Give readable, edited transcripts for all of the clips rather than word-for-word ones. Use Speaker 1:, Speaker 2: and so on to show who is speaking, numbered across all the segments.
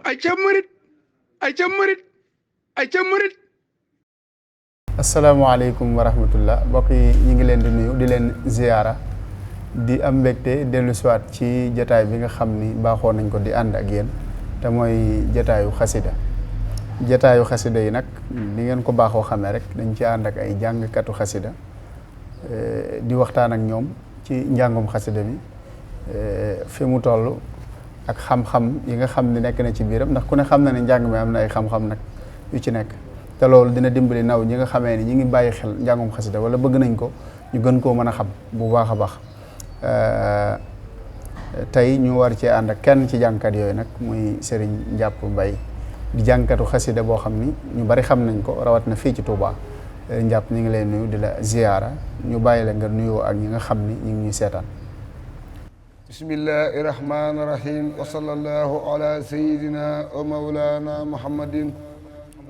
Speaker 1: ay ca murit ay ca murit ay ca murit.
Speaker 2: asalaamaaleykum wa rahmatullah mbokk yi ñu ngi leen di nuyu di leen ziyaara di am mbégte dellu siwaat ci jataay bi nga xam ni baaxoo nañ ko di ànd ak yéen te mooy jataayu xasida yi nag ni ngeen ko baaxoo xamee rek dañ ci ànd ak ay jàngkatu xasida di waxtaan ak ñoom ci njàngum xasida mi fi mu toll ak xam-xam yi nga xam ne nekk na ci biiram ndax ku ne xam na ne njàng mi am na ay xam-xam nag yu ci nekk te loolu dina dimbali naw ñi nga xamee ni ñi ngi bàyyi xel njàngum xasida wala bëgg nañ ko ñu gën koo mën a xam bu baax a baax tey ñu war cee ànd ak kenn ci jàngkat yooyu nag muy Serigne Ndiap Mbaye di jàngkatu xasida boo xam ni ñu bari xam nañ ko rawat na fii ci Touba. Ndiap ñu ngi lay nuyu di la ziyaara ñu bàyyi la nga nuyoo ak ñi nga xam ni ñu ngi ñuy seetaan.
Speaker 3: bismillahi rahmaani rahim wa sallallahu ala sayyidina wa mawlana muhammadin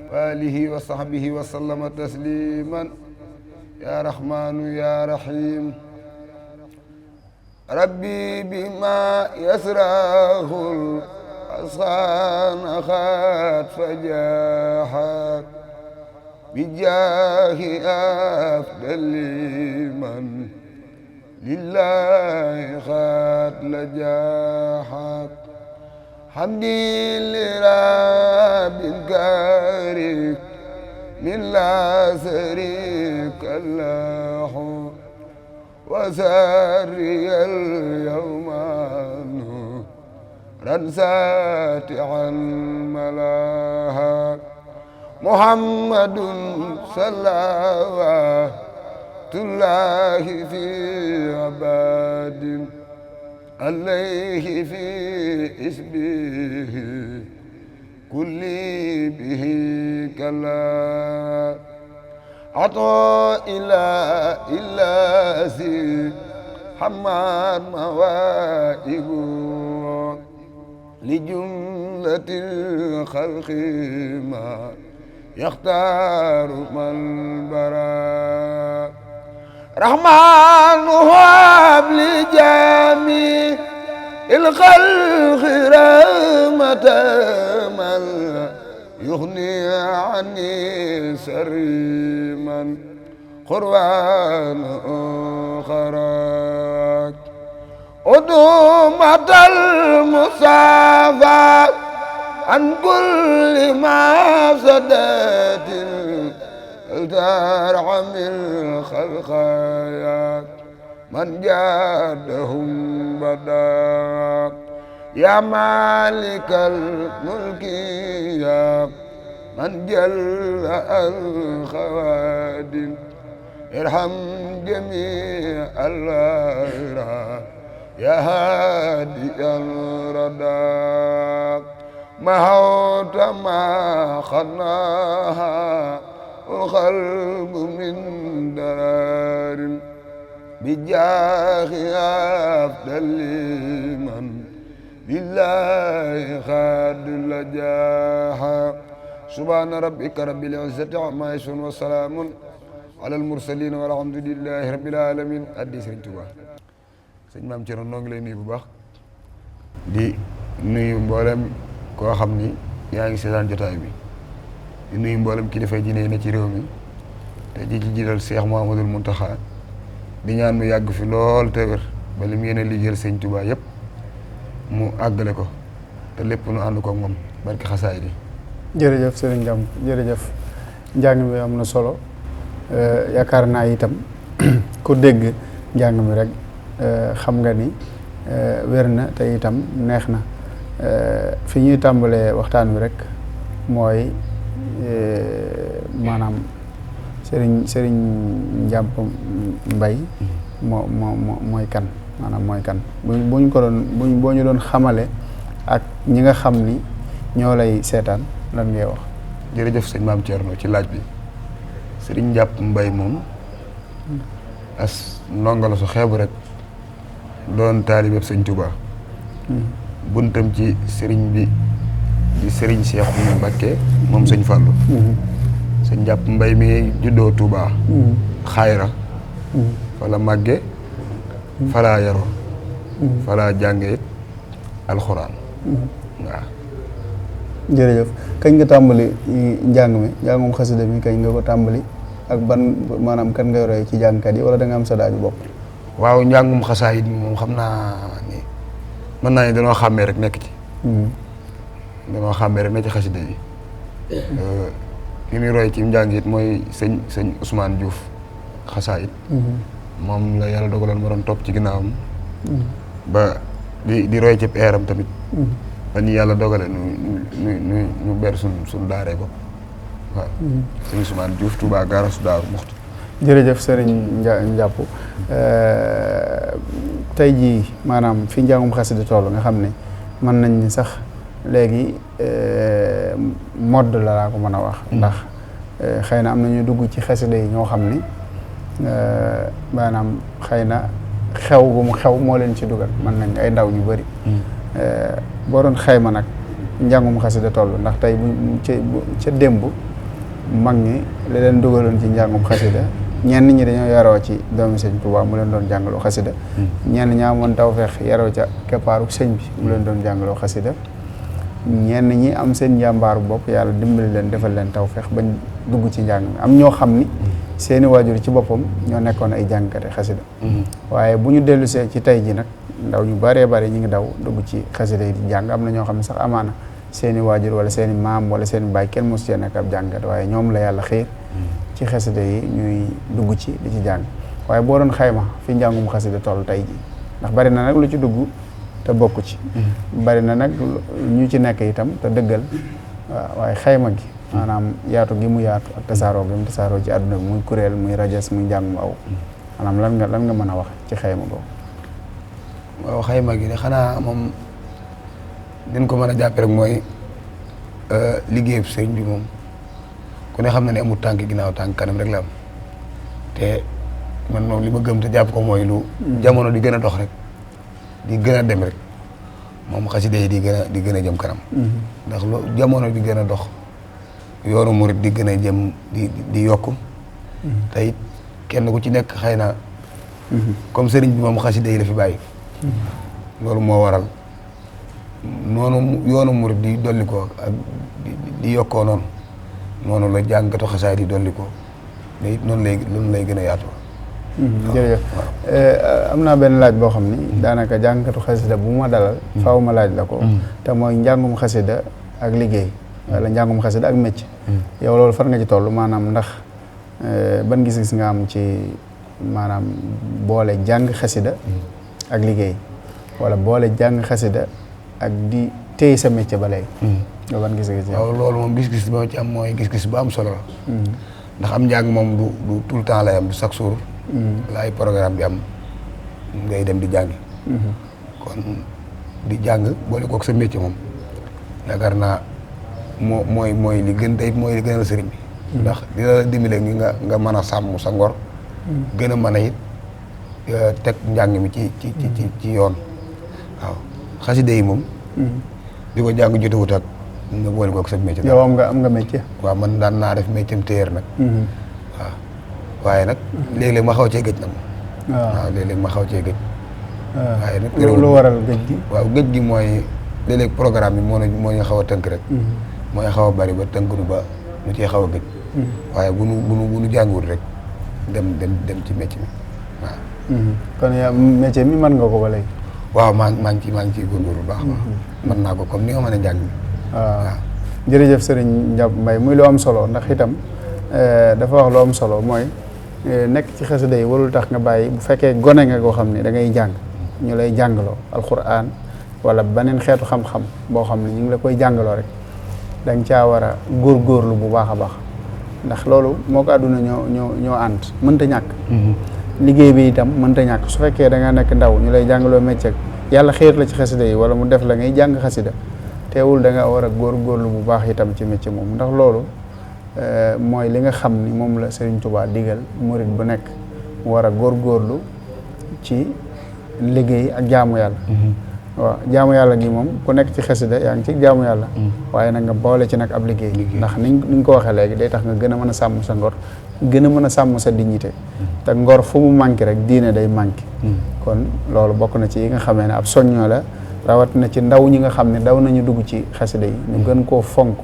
Speaker 3: wa alihi wa sahbihi wa sallama tasliman ya rahmanu ya rahim rabbi bima yasrahul asana khat fajahat bijaahi afdali man lillahi xaat la jaaxaat hamdi li rabbil karim min la sharika lahu wa sarriyal yawma nuran saati'an malaha muhammadun salawatullahi fi abadin alayhi fi isbihi kulli bihi kala ato ila si hamad mawaibu li jumlatil khalqi ma يختار من برا رحمن وهب لجميع الخلق رحمة من يغني عني سر من قربان خراك أدومة المصافى عن كل مفسدة ترعى من خلقايا من جادهم بدا يا مالك الملك يا من جل الخوادم ارحم جميع الورى يا هادي الردى محوت ما خناها الخلق من درار بجاه أفضل من لله خاد لجاها سبحان ربك رب العزة عما يصفون وسلام على المرسلين والحمد لله رب العالمين addi Sëriñ Tuubaa sëñ Maam Cerno noo ngi lay nuyu bu baax di nuyu mboolem koo xam ni yaa ngi seetaan jotaay bi di nuyu mboolem kilifa diine yi ne ci réew mi te ji ci jiital Cheikh Mouhamadoul Mountakha di ñaan mu yàgg fi lool te wér ba li mu yéene liggéeyal Sëñ Tuubaa yëpp mu àggale ko te lépp nu ànd ko ak moom barki xasaay di
Speaker 2: jërëjëf Serigne Ndiam jërëjëf njàng mi am na solo yaakaar naa itam ku dégg njàng mi rek xam nga ni wér na te itam neex na fi ñuy tàmbalee waxtaan wi rek mooy maanaam Serigne Ndiap Mbaye mooy kan maanaam mooy kan bu ñu ko doon boo ñu doon xamale ak ñi nga xam ni ñoo lay seetaan lan ngay wax.
Speaker 3: jërëjëf sëñ Maam Thierno ci laaj bi Serigne Ndiap Mbaye moom as ndongo la su xeebu rek doon taalibe Sëñ Tuubaa buntam ci sëriñ bi di Serigne Cheikh Mbacké moom Sëñ Fallou Sëñ Ndiap Mbaye mi juddoo Touba xayra fala màgge falaa yaro falaa jànge it alxuraan waaw
Speaker 2: jërëjëf kañ nga tàmbali njàng mi njàngum xasida mi kañ nga ko tàmbali ak ban maanaam kan ngay roy ci jàngkat yi wala da nga am sa daaju bopp.
Speaker 3: waaw njàngum xasaayid moom xam naa ni mën naa ne danoo xàmmee rek nekk ci. danoo xàmmee rek nekk ci xasida yi. li muy roy ci njàng it mooy sëñ Ousmane Diouf xasaayid. moom la yàlla dogaloon ma doon topp ci ginnaawam. ba di roy ci eeram tamit. ba ni yàlla dogale ñu ber suñ daaree bopp waaw. sëñ Ousmane Diouf Touba Garasu Daaru Muxti.
Speaker 2: jërëjëf sëriñ Njàpp tey jii maanaam fi njàngum xasida toll nga xam ne mën nañ ni sax léegi modd la laa ko mën a wax. ndax xëy na am na ñu dugg ci xasida yi ñoo xam ni maanaam xëy na xew gu mu xew moo leen ci dugal mën nañ ay ndaw ñu bari. boo doon xayma nag njàngum xasida toll ndax tey ca démb mag ñi li leen dugaloon ci njàngum xasida ñenn ñi dañoo yaroo ci doomi sëñ Tuubaa mu leen doon jàngaloo xasida ñenn ñi amoon tawfeex yaroo ca keppaaru sëñ bi mu leen doon jàngaloo xasida ñenn ñi am seen njàmbaaru bopp yàlla dimbali leen defal leen tawfeex bañ dugg ci njàng mi am ñoo xam ni seeni waajur ci boppam ñoo nekkoon ay jàngkati xasida waaye bu ñu dellusee ci tey ji nag ndaw ñu bëree bëri ñu ngi daw dugg ci xasida yi di jàng am na ñoo xam ne sax amaana seeni waajur wala seeni maam wala seeni baay kenn mosu cee nekk ab jàngkat waaye ñoom la yàlla xiir ci xasida yi ñuy dugg ci di ci jàng waaye boo doon xayma fi njàngum xasida toll tey ji ndax bari na nag lu ci dugg te bokku ci bari na nag ñu ci nekk itam te dëggal waaw waaye xayma gi maanaam yaatu gi mu yaatu ak tasaaroo gi mu tasaaroo ci àdduna bi muy kuréel muy rajas muy njàng mu aw maanaam lan nga mën a wax ci xayma boobu.
Speaker 3: waaw xayma gi de xanaa moom din ko mën a jàppe rek mooy liggéeyub sëriñ bi moom ku ne xam na ne amul tànk ginnaaw tànk kanam rek la am te man moom li ma gëm te jàpp ko mooy lu jamono di gën a dox rek di gën a dem rek moom xasida yi di gën a jëm kanam ndax lu jamono di gën a dox yoonu murit di gën a jëm di yokku te it kenn ku ci nekk xëy na comme sëriñ bi moom xasida yi la fi bàyyi loolu moo waral noonu yoonu murit di dolli ko ak di yokkoo noonu la jàngatu xasaay di dolli ko mais it noonu lay gën a yaatoo.
Speaker 2: jërëjëf am naa benn laaj boo xam ni daanaka jàngatu xasida bu ma dalal faaw ma laaj la ko te mooy njàngum xasida ak liggéey wala njàngum xasida ak métier yow loolu far nga ci toll maanaam ndax ban gis-gis nga am ci maanaam boole jàng xasida ak liggéey wala boole jàng xasida ak di téye sa métier ba léegi. nga ban gis-gis.
Speaker 3: waaw loolu moom gis-gis boo ci am mooy gis-gis bu am solo la. ndax am njàng moom du tout le temps lay am du chaque jour. la ay programme bi am ngay dem di jàngi. kon di jàng boole kook sa métier moom yaakaar naa mooy li gën tey mooy li gënal sëriñ bi. ndax dina la dimbale ngi nga mën a sàmm sa ngor. gën a mën a it teg njàng mi ci yoon waaw xasida yi moom di ko jàng jotewut ak nga boole ko ak sa métier.
Speaker 2: yow am nga métier.
Speaker 3: waaw man daan naa def métier téer nag waaw waaye nag léeg-léeg ma xaw cee gëj nag waaw léeg-léeg ma xaw cee gëj waaye nag
Speaker 2: lu waral gëj gi
Speaker 3: waaw gëj gi mooy léeg-léeg programme bi moo ñu xaw a tënk rek mooy xaw a bari ba tënkunu ba ñu cee xaw a gëj waaye bu nu jànguwul rek dem ci métier mi waaw
Speaker 2: kon yaa métier mi mën nga ko ba léegi.
Speaker 3: waaw maa ngi ciy góorgóorlu bu baax mën naa ko comme ni nga mën a njàng mi
Speaker 2: waaw jërëjëf Serigne Ndiap Mbaye muy lu am solo ndax itam dafa wax lu am solo mooy nekk ci xasida yi warul tax nga bàyyi bu fekkee gone nga koo xam ne da ngay jàng ñu lay jàngaloo alxuraan wala beneen xeetu xam-xam boo xam ne ñu ngi la koy jàngaloo rek da nga caa war a góorgóorlu bu baax a baax ndax loolu moo ko àdduna ñoo ànd mënta ñàkk. liggéey bi itam mënta ñàkk su fekkee da nga nekk ndaw ñu lay jàngaloo métier yàlla xiir la ci xasida yi wala mu def la ngay jàng xasida teewul da nga war a góorgóorlu bu baax itam ci métier moom ndax loolu mooy li nga xam ni moom la Serigne Touba digal murid bu nekk mu war a góorgóorlu ci liggéey ak jaamu yàlla. waaw jaamu yàlla gi moom ku nekk ci xasida yaa ngi ci jaamu yàlla. waaye nag nga boole ci nag ab liggéey. ndax ni nga ko waxee léegi day tax nga gën a mën a sàmm sa ngor gën a mën a sàmm sa dignité. te ngor fu mu manqué rek diine day manqué. kon loolu bokk na ci yi nga xamee ne ab soññoo la rawatina ci ndaw ñi nga xam ne daw nañu dugg ci xasida yi ñu gën koo fonk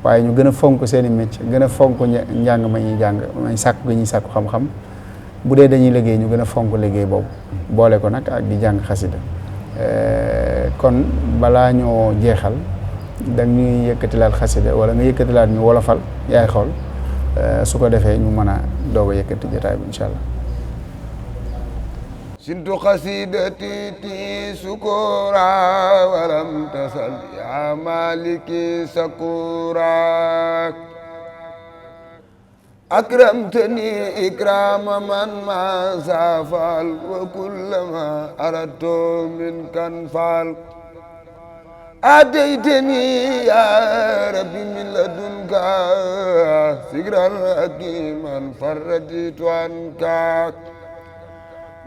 Speaker 2: waaye ñu gën a fonk seen i métier gën a fonk njàng ma ñuy jàng may sàkku gi ñuy sàkku xam-xam bu dee dañuy liggéey ñu gën a fonk liggéey boobu boole ko nag ak di jàng xasida kon balaa ñoo jeexal da ñuy yëkkatilaat xasida wala nga yëkkatilaat ñu wolofal yaay xool su ko defee ñu mën a doog a yëkkati jotaay bi incha allah.
Speaker 3: sintu xasidati ti sukura walam tasal ya maliki sakura akramtani ikrama man ma safal wa kullama aradtu min kan fal ataytani ya rabbi min ladunka sigran hakiman faraditu anka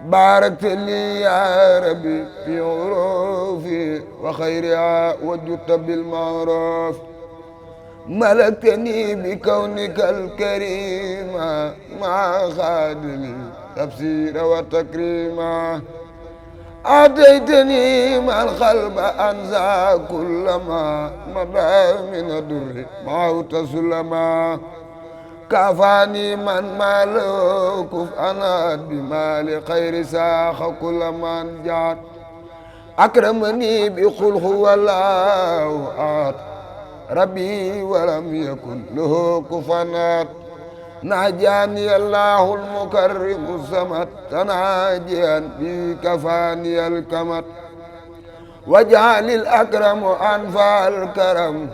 Speaker 3: باركت لي يا ربي في عروفي وخيرها وجدت بالمعروف ملكتني بكونك الكريم مع خادمي تفسير وتكريما أعطيتني مع القلب أنزع كل ما مضى من الدر معه تسلما كافاني من ماله كفأنا بمال خير ساخ كل من جات أكرمني بقل هو الله أحد ربي ولم يكن له كفنات ناجاني الله المكرم الصمد تناجيا بي كفاني الكمت وجعل الأكرم أنفع الكرم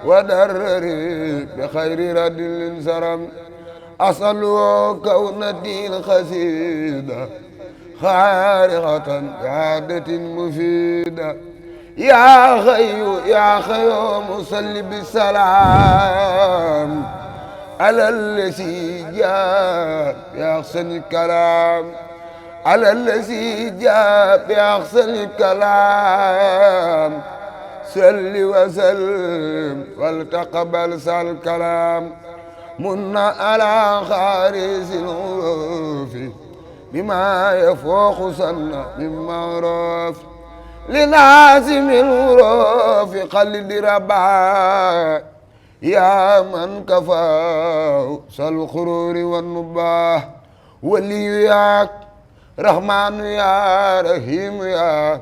Speaker 3: ودرري بخير رد سرم أصل كونتي الخسيدة خارقة عادة مفيدة يا خي يا خيوم صل بالسلام على الذي جاء بأحسن الكلام على الذي جاء بأحسن الكلام سل وسلم والتقبل سال كلام من على خارج الغرف بما يفوق سنة من معروف لنازم الغرف قلد ربا يا من كفاه سالخرور والنباه ولي ياك رحمن يا رحيم يا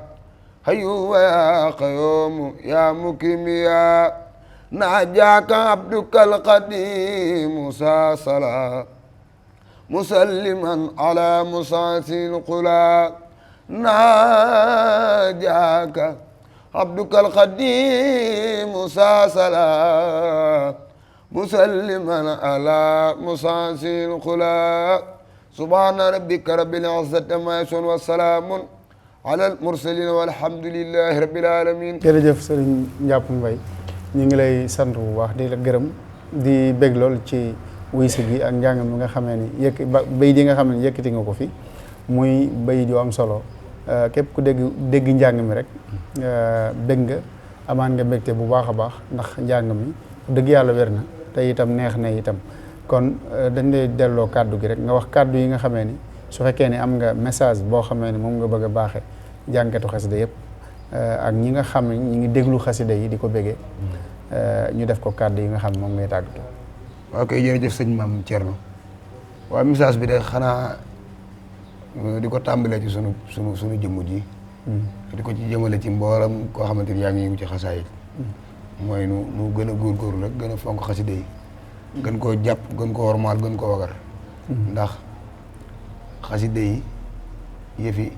Speaker 3: هيو يا قيوم يا مكيم يا ناجاك عبدك القديم مساصلا مسلما على مساسي القلا ناجاك عبدك القديم مساصلا مسلما على مساسي القلا سبحان ربك رب العزة ما يصفون والسلام alal mursalin walhamdulillahi rabbil alamin.
Speaker 2: jërëjëf sëriñ Ndiap Mbaye ñu ngi lay sant bu baax di la gërëm di bég lool ci wuysi gi ak njàng mi nga xamee ni bayit yi nga xam ne yëkkati nga ko fi muy bayit yu am solo képp ku dégg njàng mi rek bég nga amaan nga mbégte bu baax a baax ndax njàng mi dëgg yàlla wér na te itam neex na itam kon dañ lay delloo kàddu gi rek nga wax kàddu yi nga xamee ni su fekkee ne am nga message boo xamee ni moom nga bëgg a baaxee jànkatu xasida yëpp ak ñi nga xam ne ñi ngi déglu xasida yi di ko béggee ñu def ko kàddu yi nga xam ne moom ngay tàggatoo.
Speaker 3: waaw kay jërëjëf sëñ Maam Thierno waaw message bi de xanaa di ko tàmbalee ci sunu jëmm ji di ko ci jëmale ci mboolam koo xamante ni yaa ngi yëngu ci xasaayid mooy nu gën a góorgóorlu rek gën a fonk xasida yi gën koo jàpp gën koo wormaal gën koo wagar ndax xasida yi yëfi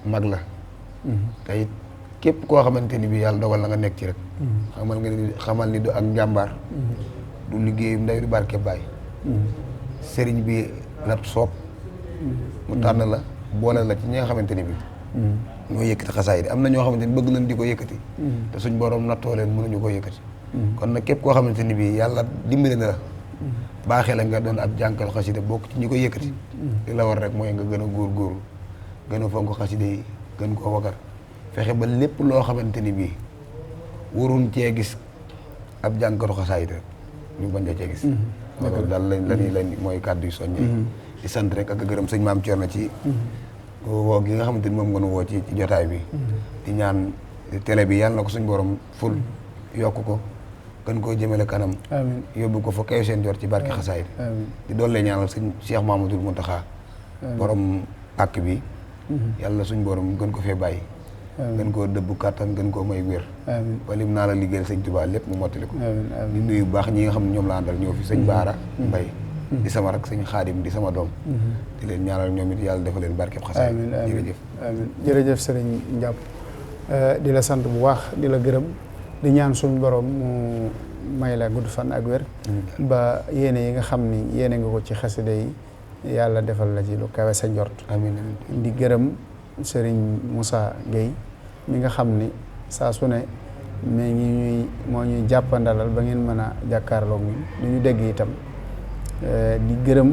Speaker 3: mag la te it képp koo xamante ni bi yàlla dogal na nga nekk ci rek xamal ni du ak njàmbaar du liggéeyum nday du barke baay sëriñ bi la soob mu tànn la boole la ci ñi nga xamante ni bi ñoo yëkkati xasaay di am na ñoo xamante ni bëgg nañ di ko yëkkati te suñ borom nattoo leen mënuñu ko yëkkati kon nag képp koo xamante ni bi yàlla dimbali na la baaxee la nga doon ab jànkal xasida bokk ci ñi ko yëkkati li la war rek mooy nga gën a góorgóorlu gën a fonk xasida yi gën koo wagar fexe ba lépp loo xamante ni bii waruñ cee gis ab jànkatu xasaayid rek ñu bañ cee gis loolu daal lañ mooy kàddu yu soññee di sant rek ak gërëm sëñ Maam Thierno ci woo gi nga xamante ni moom nga nu woo ci jotaay bi di ñaan télé bi yàlla na ko suñ borom ful yokk ko gën koo jëmale kanam
Speaker 2: amiin
Speaker 3: yóbbu ko fa kaw seen jor ci barke xasaayid di doon lay ñaanal sëñ Cheikh Mamadou Mountakha borom pàkk bi yàlla suñ borom gën ko fee bàyyi gën koo dëbb kàttan gën koo may wér ba lim naa la liggéeyal sëñ Tuubaa lépp mu mottali ko di nuyu bu baax ñi nga xam ne ñoom la àndal ñëw fi sëñ Baara Mbay di sama rak sëñ Xaadim di sama doom di leen ñaanal ñoom it yàlla dafa leen barkeb xasaay jërëjëf
Speaker 2: amiin jërëjëf sëriñ Njàpp di la sant bu baax di la gërëm di ñaan suñu borom mu may la gudd fan ak wér ba yéene yi nga xam ni yéene nga ko ci xasida yi yàlla defal la ci lu kawe sa njort
Speaker 3: amiin
Speaker 2: di gërëm sëriñ Moussa Gueye mi nga xam ni saa su ne moo ñuy jàppandalal ba ngeen mën a jàkkaarloog ñun di ñu dégg itam di gërëm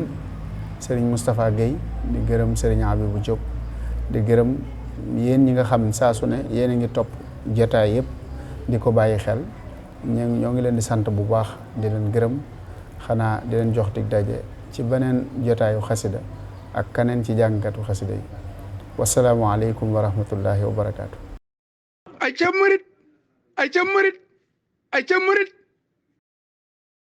Speaker 2: sëriñ Moustapha Gueye di gërëm sëriñ Abibou Diop di gërëm yéen ñi nga xam ne saa su ne yéen a ngi topp jotaay yëpp di ko bàyyi xel ñoo ngi leen di sant bu baax di leen gërëm xanaa di leen jox dig daje ci beneen jotaayu xasida ak kaneen ci jàngkatu xasida yi wasalaamualeykum wa rahmatullahi wa barakaatu.
Speaker 1: ay ca murit ay ca murit ay ca murit